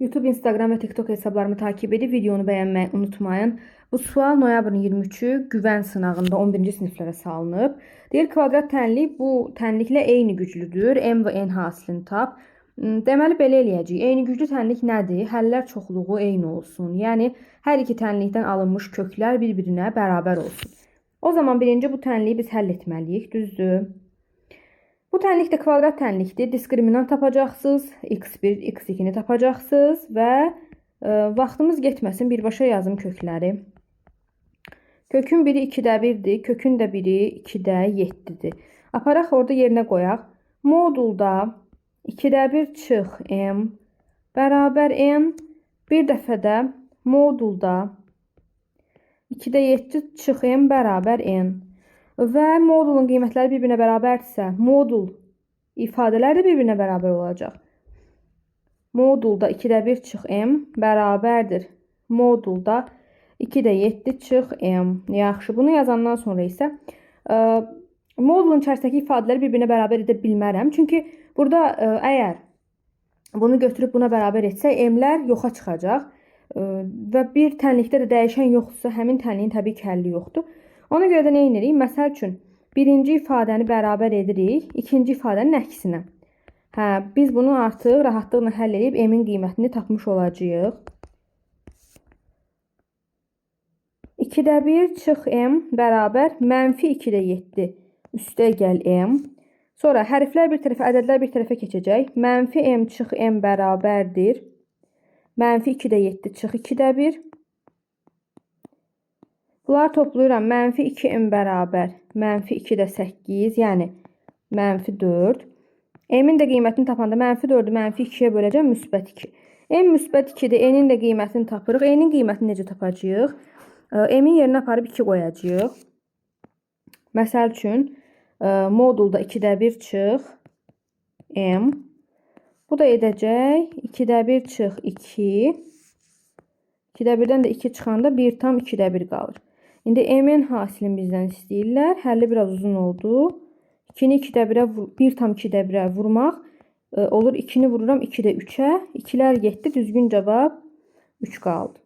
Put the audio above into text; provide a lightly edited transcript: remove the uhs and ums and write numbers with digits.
YouTube, Instagram ve TikTok hesablarımı takip edip videonu beğenmeyi unutmayın. Bu sual noyabrın 23'ü güven sınavında 11-ci siniflərə salınıb. Deyir kvadrat tənlik bu tənliklə eyni güclüdür. M və N hasilini tap. Deməli belə eləyəcəyik. Eyni güclü tənlik nədir? Həllər çoxluğu eyni olsun. Yəni hər iki tənlikdən alınmış köklər bir-birinə bərabər olsun. O zaman birinci bu tənliyi biz həll etməliyik, düzdür? Bu tənlik də kvadrat tənlikdir. Diskriminant tapacaqsınız. X1, X2-ni tapacaqsınız və vaxtımız getməsin, birbaşa yazım kökləri. Kökün biri 2-də 1-dir, kökün də biri 2-də 7-dir. Aparaq orada yerinə qoyaq. Modulda 2-də 1 çıx M bərabər N. Bir dəfə də modulda 2-də 7 çıx M bərabər N. Və modulun qiymətləri bir-birinə bərabərdirsə, modul ifadələri də bir-birinə bərabər olacaq. Modulda 2-də 1 çıx M bərabərdir. Modulda 2-də 7 çıx M. Yaxşı, bunu yazandan sonra isə modulun içərisindəki ifadələri bir-birinə bərabər edə bilmərəm. Çünki burada əgər bunu götürüb buna bərabər etsək, M-lər yoxa çıxacaq. Və bir tənlikdə də dəyişən yoxdursa, həmin tənliyin təbii ki, həlli yoxdur. Ona görə də nə edirik? Məsəl üçün, birinci ifadəni bərabər edirik, ikinci ifadənin əksinə. Biz bunu artıq rahatlıqla həll edib M-in qiymətini tapmış olacağıq. 2-də 1 çıx M bərabər mənfi 2-də 7 üstə gəl M. Sonra hərflər bir tərəfə, ədədlər bir tərəfə keçəcək. Mənfi M çıx M bərabərdir. Mənfi 2-də 7 çıx 2-də 1. Bunları toplayıram. Mənfi 2M bərabər. Mənfi 2-də 8, yəni mənfi 4. M-in də qiymətini tapanda mənfi 4-ü mənfi 2-yə böləcəm, müsbət 2. M müsbət 2-dir. N-in də qiymətini tapırıq. N-in qiymətini necə tapacağıq? M-in yerinə aparıb 2 qoyacağıq. Məsəl üçün, modulda 2-də 1 çıx M. Bu da edəcək 2-də 1 çıx 2. 2-də 1-dən də 2 çıxanda 1 tam 2-də 1 qalır. İndi M-in hasilini bizdən istəyirlər. Həlli biraz uzun oldu. 2-ni 2-də 1-ə, 1 tam 2-də 1-ə vurmaq olur. 2-ni vururam 2-də 3-ə. 2-lər getdi. Düzgün cavab 3 qaldı.